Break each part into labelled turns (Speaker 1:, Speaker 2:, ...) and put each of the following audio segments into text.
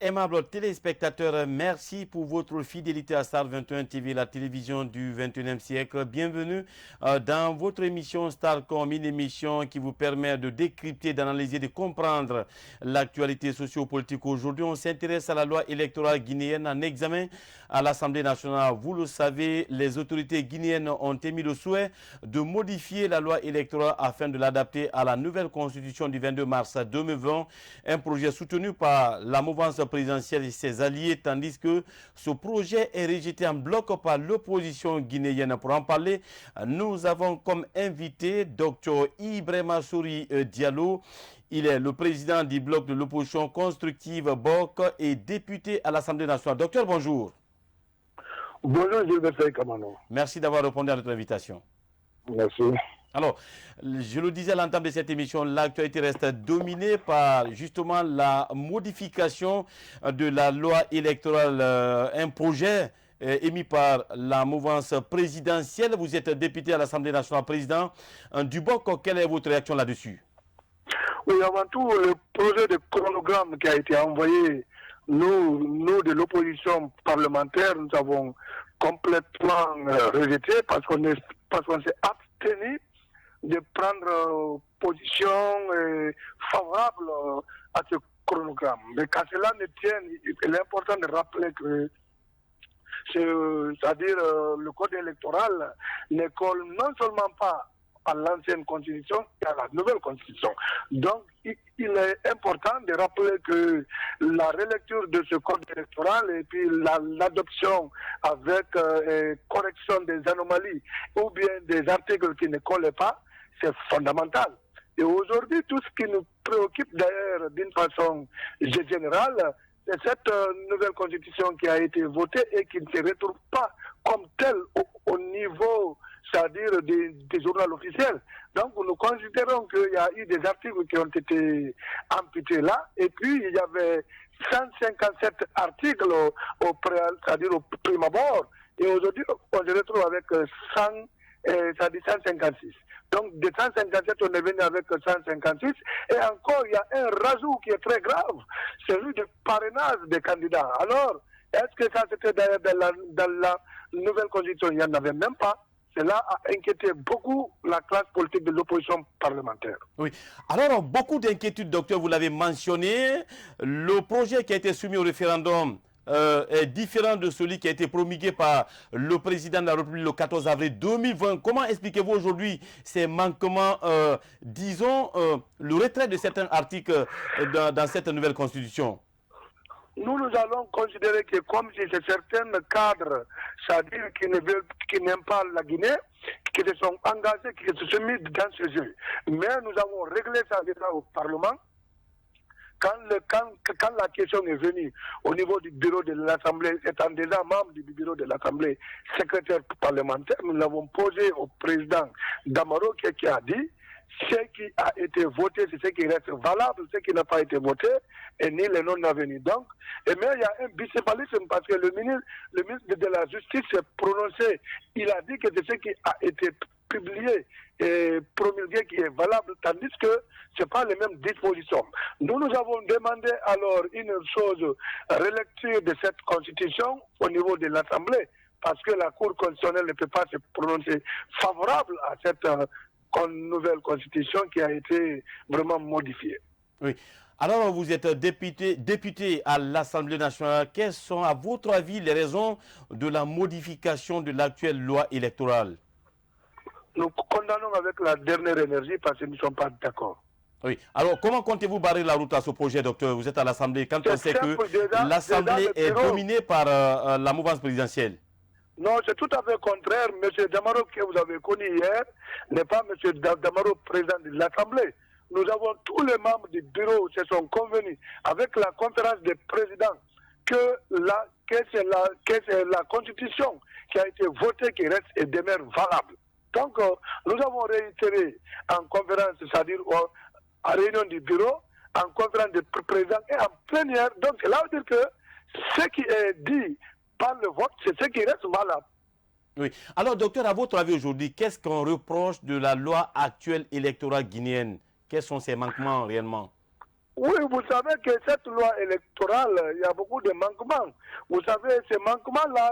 Speaker 1: Aimables téléspectateurs, merci pour votre fidélité à Star 21 TV, la télévision du 21e siècle. Bienvenue dans votre émission Starcom, une émission qui vous permet de décrypter, d'analyser, de comprendre l'actualité sociopolitique. Aujourd'hui, on s'intéresse à la loi électorale guinéenne en examen à l'Assemblée nationale. Vous le savez, les autorités guinéennes ont émis le souhait de modifier la loi électorale afin de l'adapter à la nouvelle constitution du 22 mars 2020, un projet soutenu par la mouvance présidentielle et ses alliés, tandis que ce projet est rejeté en bloc par l'opposition guinéenne. Pour en parler, nous avons comme invité Dr Ibrahima Souri Diallo. Il est le président du bloc de l'opposition constructive BOC et député à l'Assemblée nationale. Docteur, bonjour.
Speaker 2: Bonjour, Gilbert Kamano.
Speaker 1: Merci d'avoir répondu à notre invitation.
Speaker 2: Merci.
Speaker 1: Alors, je le disais à l'entame de cette émission, l'actualité reste dominée par justement la modification de la loi électorale, un projet émis par la mouvance présidentielle. Vous êtes député à l'Assemblée nationale, président du BOC. Quelle est votre réaction là-dessus?
Speaker 2: Oui, avant tout, le projet de chronogramme qui a été envoyé, nous de l'opposition parlementaire, nous avons complètement rejeté parce qu'on s'est abstenu de prendre position favorable à ce chronogramme. Mais qu'à cela ne tienne, il est important de rappeler que c'est-à-dire le code électoral ne colle non seulement pas à l'ancienne constitution et à la nouvelle constitution. Donc, il est important de rappeler que la relecture de ce code électoral et puis l'adoption avec correction des anomalies ou bien des articles qui ne collent pas, c'est fondamental. Et aujourd'hui, tout ce qui nous préoccupe d'ailleurs d'une façon générale, c'est cette nouvelle constitution qui a été votée et qui ne se retrouve pas comme telle au niveau, c'est-à-dire des journaux officiels. Donc nous considérons qu'il y a eu des articles qui ont été amputés là, et puis il y avait 157 articles c'est-à-dire au prime abord, et aujourd'hui on se retrouve avec 156. Donc de 157, on est venu avec 156. Et encore, il y a un rajout qui est très grave, celui du parrainage des candidats. Alors, est-ce que ça c'était dans la nouvelle constitution? Il n'y en avait même pas. Cela a inquiété beaucoup la classe politique de l'opposition parlementaire.
Speaker 1: Oui. Alors, beaucoup d'inquiétudes, docteur, vous l'avez mentionné. Le projet qui a été soumis au référendum est différent de celui qui a été promulgué par le président de la République le 14 avril 2020. Comment expliquez-vous aujourd'hui ces manquements, disons, le retrait de certains articles dans cette nouvelle constitution?
Speaker 2: Nous allons considérer que comme si c'est certains cadres, c'est-à-dire qui n'aiment pas la Guinée, qui se sont engagés, qui se sont mis dans ce jeu. Mais nous avons réglé ça déjà au Parlement. Quand la question est venue au niveau du bureau de l'Assemblée, étant déjà membre du bureau de l'Assemblée, secrétaire parlementaire, nous l'avons posé au président Damaro qui a dit ce qui a été voté, c'est ce qui reste valable, ce qui n'a pas été voté, et ni le non-avenu. Donc, mais il y a un bicéphalisme parce que le ministre de la Justice s'est prononcé. Il a dit que c'est ce qui a été publié et promulgué qui est valable, tandis que ce n'est pas les mêmes dispositions. Nous avons demandé alors une chose, relecture de cette constitution au niveau de l'Assemblée, parce que la Cour constitutionnelle ne peut pas se prononcer favorable à cette nouvelle constitution qui a été vraiment modifiée.
Speaker 1: Oui. Alors, vous êtes député à l'Assemblée nationale. Quelles sont, à votre avis, les raisons de la modification de l'actuelle loi électorale?
Speaker 2: Nous condamnons avec la dernière énergie parce que nous ne sommes pas d'accord.
Speaker 1: Oui. Alors, comment comptez-vous barrer la route à ce projet, docteur? Vous êtes à l'Assemblée. Quand on sait que l'Assemblée est dominée par la mouvance présidentielle.
Speaker 2: Non, c'est tout à fait contraire. M. Damaro, que vous avez connu hier, n'est pas M. Damaro, président de l'Assemblée. Nous avons tous les membres du bureau qui se sont convenus avec la conférence des présidents que c'est la constitution qui a été votée qui reste et demeure valable. Donc, nous avons réitéré en conférence, c'est-à-dire en réunion du bureau, en conférence des présidents et en plénière. Donc, cela veut dire que ce qui est dit par le vote, c'est ce qui reste valable.
Speaker 1: Oui. Alors, docteur, à votre avis aujourd'hui, qu'est-ce qu'on reproche de la loi actuelle électorale guinéenne? Quels sont ses manquements réellement?
Speaker 2: Oui, vous savez que cette loi électorale, il y a beaucoup de manquements. Vous savez, ces manquements-là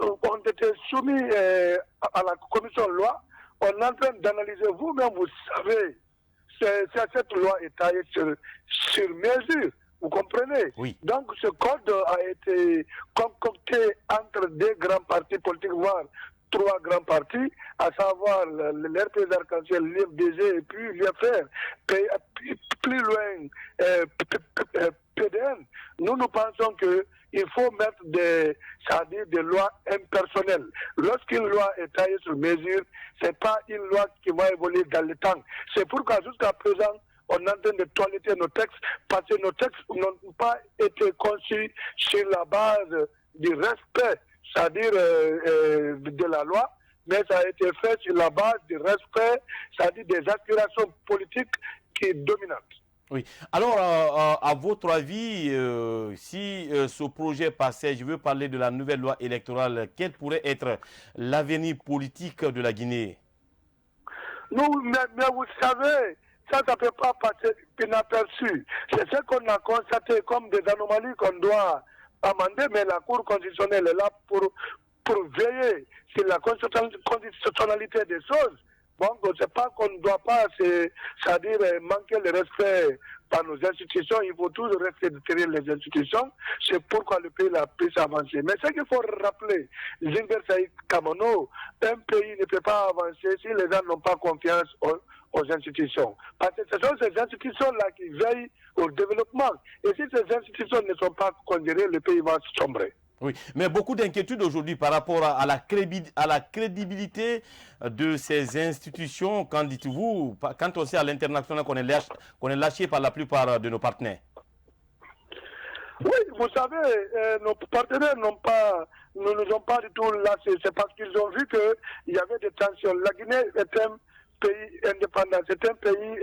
Speaker 2: ont été soumis à la commission loi. On est en train d'analyser, vous-même, vous savez, cette loi est taillée sur mesure. Vous comprenez?
Speaker 1: Oui.
Speaker 2: Donc, ce code a été concocté entre deux grands partis politiques, voire trois grands partis, à savoir l'RP d'Arc-en-Ciel, l'IFDG et puis l'UFR. Plus loin, PDN. Nous pensons qu'il faut mettre des lois impersonnelles. Lorsqu'une loi est taillée sur mesure, ce n'est pas une loi qui va évoluer dans le temps. C'est pourquoi jusqu'à présent, on est en train de toiletter nos textes, parce que nos textes n'ont pas été conçus sur la base du respect, c'est-à-dire de la loi, mais ça a été fait sur la base du respect, c'est-à-dire des aspirations politiques qui sont dominantes.
Speaker 1: Oui. Alors, à votre avis, si ce projet passait, je veux parler de la nouvelle loi électorale, quel pourrait être l'avenir politique de la Guinée?
Speaker 2: Nous, mais vous savez, ça ne peut pas passer inaperçu. C'est ce qu'on a constaté comme des anomalies qu'on doit amender, mais la Cour constitutionnelle est là pour veiller sur la constitutionnalité des choses. Donc, c'est pas qu'on ne doit pas, c'est-à-dire manquer le respect par nos institutions. Il faut toujours respecter les institutions. C'est pourquoi le pays a pu s'avancer. Mais ce qu'il faut rappeler, Zinger Saïd Kamano, un pays ne peut pas avancer si les gens n'ont pas confiance aux institutions. Parce que ce sont ces institutions-là qui veillent au développement. Et si ces institutions ne sont pas considérées, le pays va sombrer.
Speaker 1: Oui, mais beaucoup d'inquiétudes aujourd'hui par rapport à la crédibilité de ces institutions. Qu'en dites-vous, quand on sait à l'international qu'on est lâché par la plupart de nos partenaires?
Speaker 2: Oui, vous savez, nos partenaires ne nous ont pas du tout lâchés. C'est parce qu'ils ont vu qu'il y avait des tensions. La Guinée est un pays indépendant, c'est un pays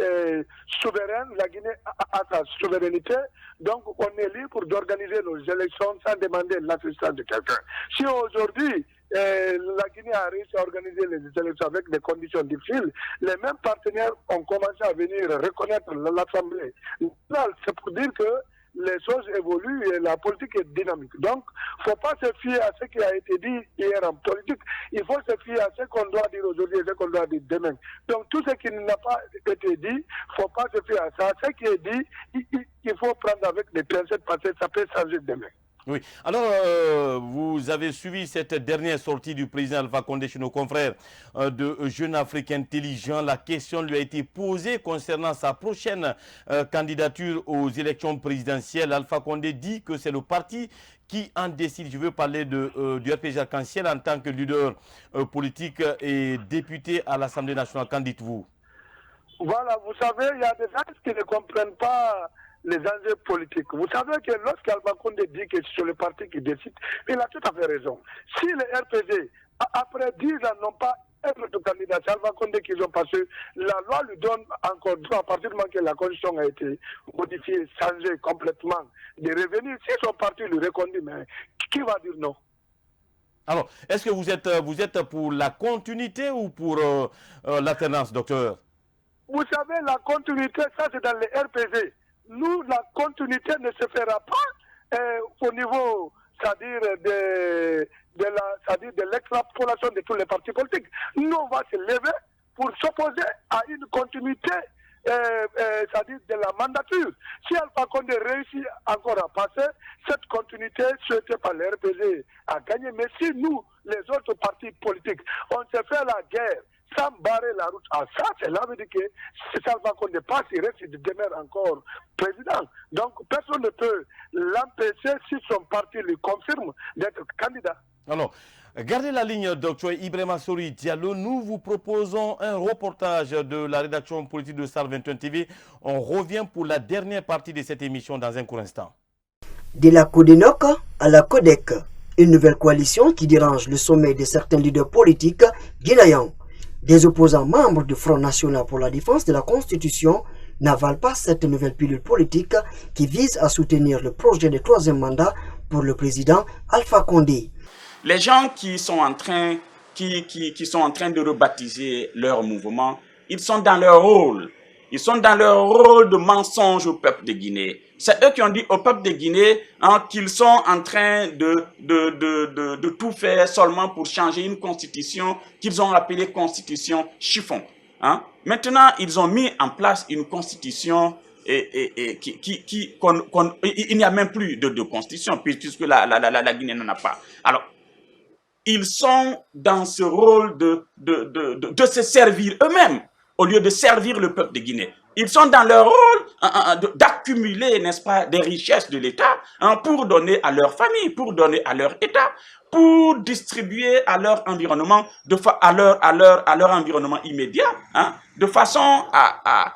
Speaker 2: souverain. La Guinée a sa souveraineté, donc on est libre d'organiser nos élections sans demander l'assistance de quelqu'un. Si aujourd'hui la Guinée a réussi à organiser les élections avec des conditions difficiles, les mêmes partenaires ont commencé à venir reconnaître l'Assemblée. C'est pour dire que les choses évoluent et la politique est dynamique. Donc, il ne faut pas se fier à ce qui a été dit hier en politique. Il faut se fier à ce qu'on doit dire aujourd'hui et ce qu'on doit dire demain. Donc, tout ce qui n'a pas été dit, il ne faut pas se fier à ça. Ce qui est dit, il faut prendre avec des pincettes parce que ça peut changer demain.
Speaker 1: Oui. Alors, vous avez suivi cette dernière sortie du président Alpha Condé chez nos confrères de Jeunes Africains Intelligents. La question lui a été posée concernant sa prochaine candidature aux élections présidentielles. Alpha Condé dit que c'est le parti qui en décide. Je veux parler du RPG Arc-en-Ciel en tant que leader politique et député à l'Assemblée nationale. Qu'en dites-vous?
Speaker 2: Voilà, vous savez, il y a des gens qui ne comprennent pas les enjeux politiques. Vous savez que lorsqu'Alpha Condé dit que c'est le parti qui décide, il a tout à fait raison. Si les RPG, après 10 ans, n'ont pas être de candidat, c'est Alpha Condé qu'ils ont passé, la loi lui donne encore droit, à partir du moment que la constitution a été modifiée, changée complètement, de revenir. Si son parti lui reconduit, mais qui va dire non?
Speaker 1: Alors, est-ce que vous êtes pour la continuité ou pour l'alternance, docteur?
Speaker 2: Vous savez, la continuité, ça c'est dans les RPG. Nous, la continuité ne se fera pas au niveau, c'est-à-dire de l'extrapolation de tous les partis politiques. Nous, on va se lever pour s'opposer à une continuité, c'est-à-dire de la mandature. Si Alpha Condé réussit encore à passer, cette continuité souhaitée par les RPG a gagné. Mais si nous, les autres partis politiques, on se fait la guerre, sans barrer la route à ça, cela veut dire que si Alpha Condé passe, il reste, il demeure encore président. Donc personne ne peut l'empêcher, si son parti lui confirme, d'être candidat.
Speaker 1: Alors, gardez la ligne, docteur Ibrahima Sori Diallo. Nous vous proposons un reportage de la rédaction politique de Star 21 TV. On revient pour la dernière partie de cette émission dans un court instant.
Speaker 3: De la Codenoc à la Codec, une nouvelle coalition qui dérange le sommet de certains leaders politiques guinéens. Des opposants membres du Front National pour la défense de la Constitution n'avalent pas cette nouvelle pilule politique qui vise à soutenir le projet de troisième mandat pour le président Alpha Condé.
Speaker 4: Les gens qui sont en train de rebaptiser leur mouvement, ils sont dans leur rôle. Ils sont dans leur rôle de mensonge au peuple de Guinée. C'est eux qui ont dit au peuple de Guinée qu'ils sont en train de tout faire seulement pour changer une constitution qu'ils ont appelée constitution chiffon. Maintenant, ils ont mis en place une constitution il n'y a même plus de constitution puisque la Guinée n'en a pas. Alors, ils sont dans ce rôle de se servir eux-mêmes au lieu de servir le peuple de Guinée. Ils sont dans leur rôle d'accumuler, n'est-ce pas, des richesses de l'État pour donner à leur famille, pour donner à leur État, pour distribuer à leur environnement, à leur environnement immédiat, de façon à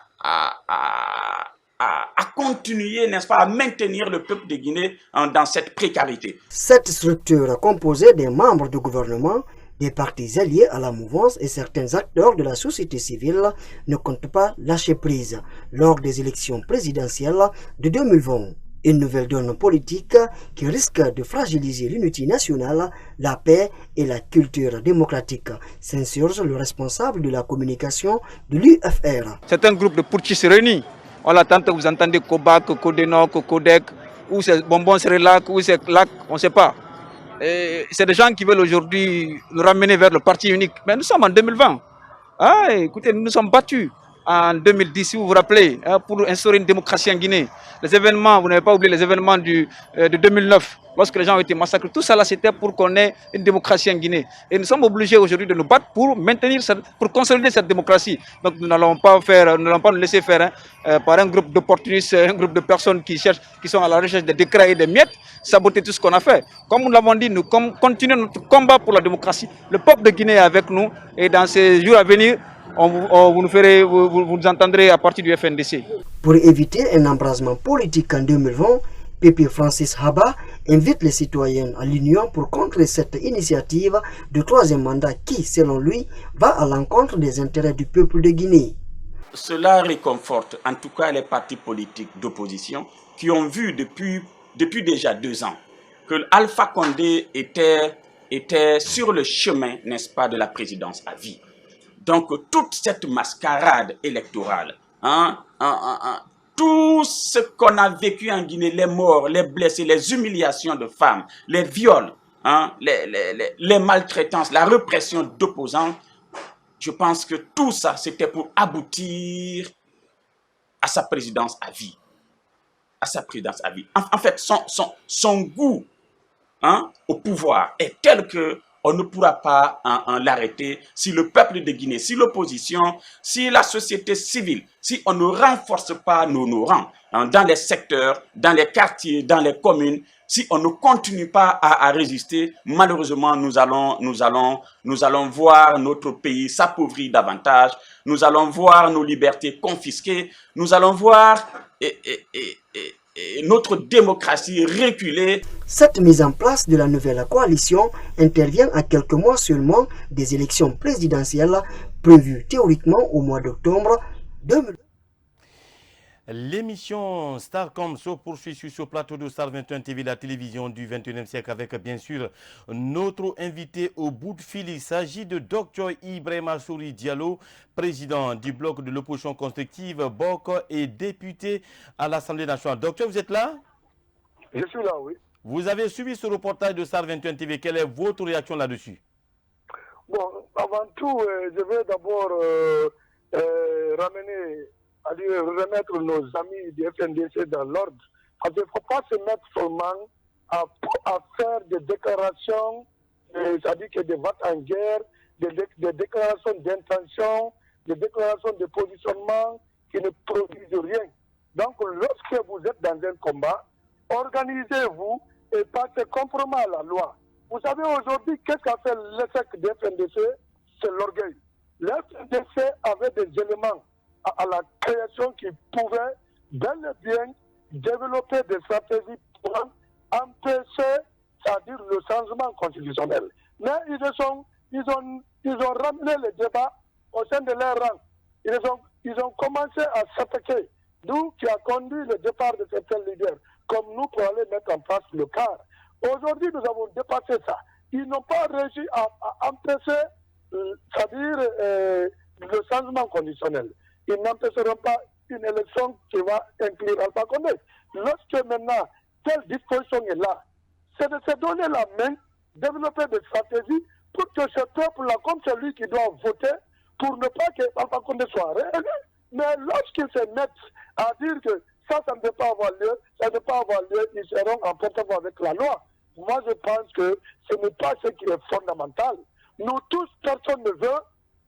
Speaker 4: continuer, n'est-ce pas, à maintenir le peuple de Guinée dans cette précarité.
Speaker 3: Cette structure composée des membres du gouvernement, des partis alliés à la mouvance et certains acteurs de la société civile ne comptent pas lâcher prise lors des élections présidentielles de 2020. Une nouvelle donne politique qui risque de fragiliser l'unité nationale, la paix et la culture démocratique, s'insurge le responsable de la communication de l'UFR.
Speaker 5: C'est un groupe de putschistes se réunit. On l'attend, vous entendez Koba, Kodeno, Kodek, ou c'est Bonbon Srelac, ou c'est Lac, on ne sait pas. C'est des gens qui veulent aujourd'hui nous ramener vers le parti unique. Mais nous sommes en 2020. Écoutez, nous nous sommes battus en 2010, si vous vous rappelez, pour instaurer une démocratie en Guinée. Les événements, vous n'avez pas oublié les événements de 2009, lorsque les gens ont été massacrés. Tout ça là, c'était pour qu'on ait une démocratie en Guinée. Et nous sommes obligés aujourd'hui de nous battre pour maintenir, pour consolider cette démocratie. Donc nous n'allons pas nous laisser faire par un groupe d'opportunistes, un groupe de personnes qui sont à la recherche des décrets et des miettes, saboter tout ce qu'on a fait. Comme nous l'avons dit, nous continuons notre combat pour la démocratie. Le peuple de Guinée est avec nous et dans ces jours à venir, vous nous entendrez à partir du FNDC.
Speaker 3: Pour éviter un embrasement politique en 2020, PP Francis Haba invite les citoyens à l'Union pour contrer cette initiative de troisième mandat qui, selon lui, va à l'encontre des intérêts du peuple de Guinée.
Speaker 4: Cela réconforte en tout cas les partis politiques d'opposition qui ont vu depuis déjà 2 ans que Alpha Condé était sur le chemin, n'est-ce pas, de la présidence à vie. Donc, toute cette mascarade électorale, tout ce qu'on a vécu en Guinée, les morts, les blessés, les humiliations de femmes, les viols, les maltraitances, la répression d'opposants, je pense que tout ça, c'était pour aboutir à sa présidence à vie. À sa présidence à vie. En fait, son goût au pouvoir est tel que on ne pourra pas l'arrêter si le peuple de Guinée, si l'opposition, si la société civile, si on ne renforce pas nos rangs dans les secteurs, dans les quartiers, dans les communes, si on ne continue pas à résister, malheureusement, nous allons voir notre pays s'appauvrir davantage, nous allons voir nos libertés confisquées, nous allons voir notre démocratie reculer.
Speaker 3: Cette mise en place de la nouvelle coalition intervient à quelques mois seulement des élections présidentielles prévues théoriquement au mois d'octobre 2020.
Speaker 1: L'émission Starcom se poursuit sur ce plateau de Star 21 TV, la télévision du 21e siècle, avec bien sûr notre invité au bout de fil. Il s'agit de Dr Ibrahima Souri Diallo, président du bloc de l'opposition constructive BOC et député à l'Assemblée nationale. Docteur, vous êtes là?
Speaker 2: Je suis là, oui.
Speaker 1: Vous avez suivi ce reportage de Star 21 TV. Quelle est votre réaction là-dessus?
Speaker 2: Bon, avant tout, je vais d'abord remettre nos amis du FNDC dans l'ordre. Parce qu'il ne faut pas se mettre seulement à faire des déclarations, c'est-à-dire que des votes en guerre, des déclarations d'intention, des déclarations de positionnement qui ne produisent rien. Donc, lorsque vous êtes dans un combat, organisez-vous et passez conformément à la loi. Vous savez, aujourd'hui, qu'est-ce qu'a fait l'échec du FNDC? C'est l'orgueil. Le FNDC avait des éléments à la création qui pouvaient bel et bien développer des stratégies pour empêcher, c'est-à-dire le changement constitutionnel. Mais ils ont ramené le débat au sein de leur rang. Ils ont commencé à s'attaquer, d'où qui a conduit le départ de certains leaders, comme nous, pour aller mettre en place le CAR. Aujourd'hui, nous avons dépassé ça. Ils n'ont pas réussi à empêcher, c'est-à-dire le changement conditionnel. ils n'empêcheront pas une élection qui va inclure Alpha Condé. Lorsque maintenant, telle disposition est là, c'est de se donner la main, développer des stratégies pour que ce peuple-là, comme celui qui doit voter, pour ne pas que Alpha Condé soit réélu. Mais lorsqu'ils se mettent à dire que ça ne peut pas avoir lieu, ça ne peut pas avoir lieu, ils seront en porte-à-faux avec la loi. Moi, je pense que ce n'est pas ce qui est fondamental. Nous tous, personne ne veut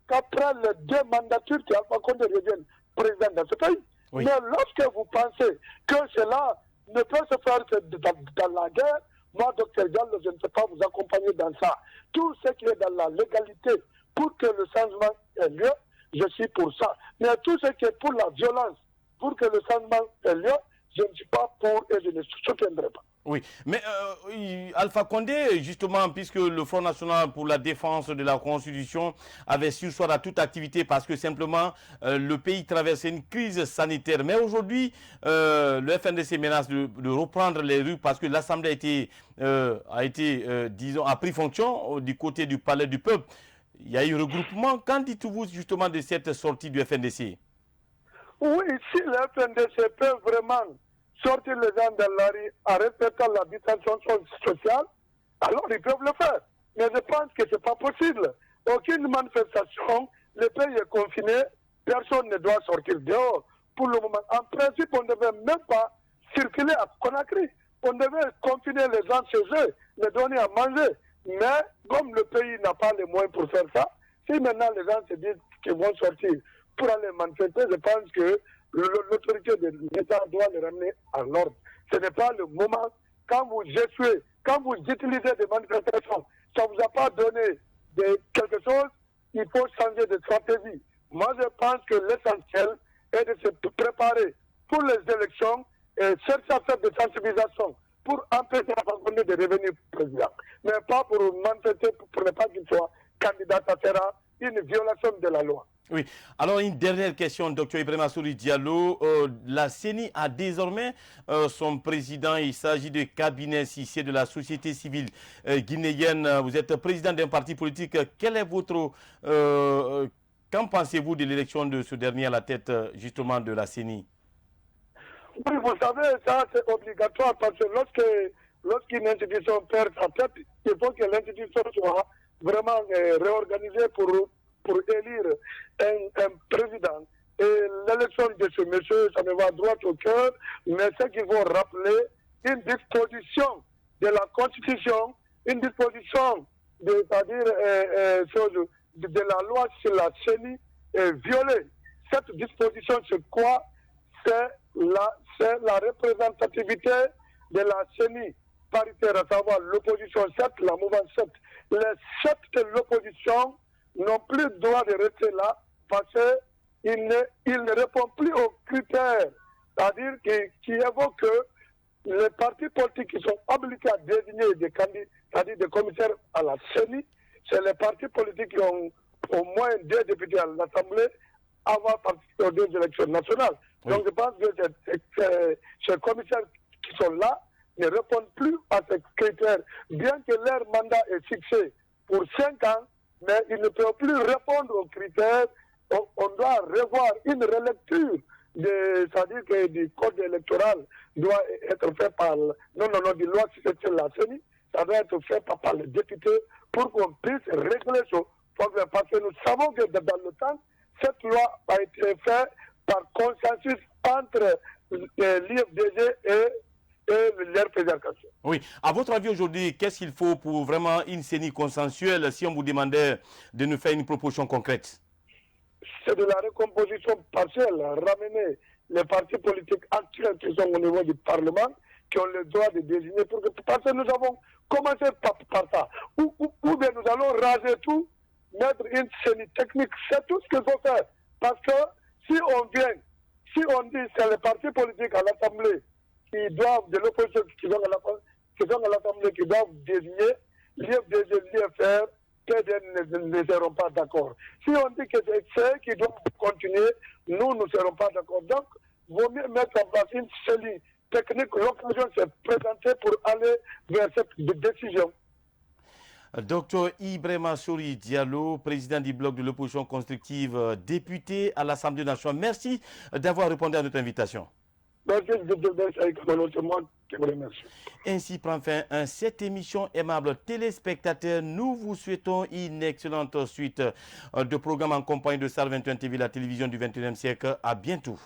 Speaker 2: qu'après les 2 mandatures, qu'Alpha Condé revienne président de ce pays. Oui. Mais lorsque vous pensez que cela ne peut se faire que dans la guerre, moi, Dr Diallo, je ne peux pas vous accompagner dans ça. Tout ce qui est dans la légalité pour que le changement ait lieu, je suis pour ça. Mais tout ce qui est pour la violence, pour que le changement ait lieu, je ne suis pas pour et je ne soutiendrai pas.
Speaker 1: Oui, mais Alpha Condé, justement, puisque le Front National pour la défense de la Constitution avait sursoir à toute activité parce que simplement le pays traversait une crise sanitaire. Mais aujourd'hui, le FNDC menace de reprendre les rues parce que l'Assemblée a pris fonction du côté du Palais du Peuple. Il y a eu regroupement. Qu'en dites-vous justement de cette sortie du FNDC?
Speaker 2: Oui, si le FNDC peut vraiment sortir les gens de la rue en respectant la distanciation sociale, alors ils peuvent le faire. Mais je pense que ce n'est pas possible. Aucune manifestation, le pays est confiné, personne ne doit sortir dehors. Pour le moment, en principe, on ne devait même pas circuler à Conakry. On devait confiner les gens chez eux, les donner à manger. Mais comme le pays n'a pas les moyens pour faire ça, si maintenant les gens se disent qu'ils vont sortir pour aller manifester, je pense que l'autorité de l'État doit les ramener en ordre. Ce n'est pas le moment, quand vous échouez, quand vous utilisez des manifestations, ça ne vous a pas donné quelque chose, il faut changer de stratégie. Moi, je pense que l'essentiel est de se préparer pour les élections et chercher à faire des sensibilisations pour empêcher la façon de devenir président. Mais pas pour manifester, pour ne pas qu'il soit candidat, ça sera une violation de la loi.
Speaker 1: Oui. Alors, une dernière question, Dr Ibrahima Souri Diallo. La CENI a désormais son président. Il s'agit de Cabinet Cissé de la société civile guinéenne. Vous êtes président d'un parti politique. Quel est votre... qu'en pensez-vous de l'élection de ce dernier à la tête justement de la CENI?
Speaker 2: Oui, vous savez, ça c'est obligatoire parce que lorsqu'une institution perd sa tête, il faut que l'institution soit vraiment réorganisée pour élire un président. Et l'élection de ce monsieur, ça me va droit au cœur, mais ce qu'il faut rappeler, une disposition de la Constitution, une disposition c'est-à-dire de la loi sur la CENI est violée. Cette disposition, c'est quoi? C'est la représentativité de la CENI paritaire, à savoir l'opposition 7, la mouvance 7. Les 7 de l'opposition n'ont plus le droit de rester là parce qu'ils ne répondent plus aux critères, c'est-à-dire qui évoquent que les partis politiques qui sont obligés à désigner des candidats, c'est-à-dire des commissaires à la CENI, c'est les partis politiques qui ont au moins 2 députés à l'Assemblée avant de participer aux 2 élections nationales. Oui. Donc je pense que ces commissaires qui sont là ne répondent plus à ces critères, bien que leur mandat est fixé pour 5 ans, mais ils ne peuvent plus répondre aux critères. On doit revoir une relecture, c'est-à-dire que du code électoral doit être fait par, du loi sur la CENI, ça doit être fait par les députés pour qu'on puisse régler ce problème. Parce que nous savons que dans le temps, cette loi a été faite par consensus entre l'IFDG et l'RPDC.
Speaker 1: Oui. À votre avis aujourd'hui, qu'est-ce qu'il faut pour vraiment une CENI consensuelle si on vous demandait de nous faire une proposition concrète?
Speaker 2: C'est de la recomposition partielle, ramener les partis politiques actuels qui sont au niveau du Parlement, qui ont le droit de désigner, parce que nous avons commencé par ça. Ou bien nous allons raser tout, mettre une CENI technique, c'est tout ce qu'il faut faire. Parce que si on dit que c'est les partis politiques à l'Assemblée qui doivent, de l'opposition qui sont à l'Assemblée, qui doivent désigner, l'IFDG, l'IFR, ne seront pas d'accord. Si on dit que c'est ceux qui doivent continuer, nous ne serons pas d'accord. Donc, il vaut mieux mettre en place une CENI technique. L'occasion s'est présentée pour aller vers cette décision.
Speaker 1: Dr Ibrahima Souri Diallo, président du bloc de l'opposition constructive, député à l'Assemblée nationale. Merci d'avoir répondu à notre invitation.
Speaker 2: Merci, c'est moi qui vous remercie.
Speaker 1: Ainsi prend fin cette émission, aimables téléspectateurs. Nous vous souhaitons une excellente suite de programmes en compagnie de Star 21 TV, la télévision du 21e siècle. À bientôt.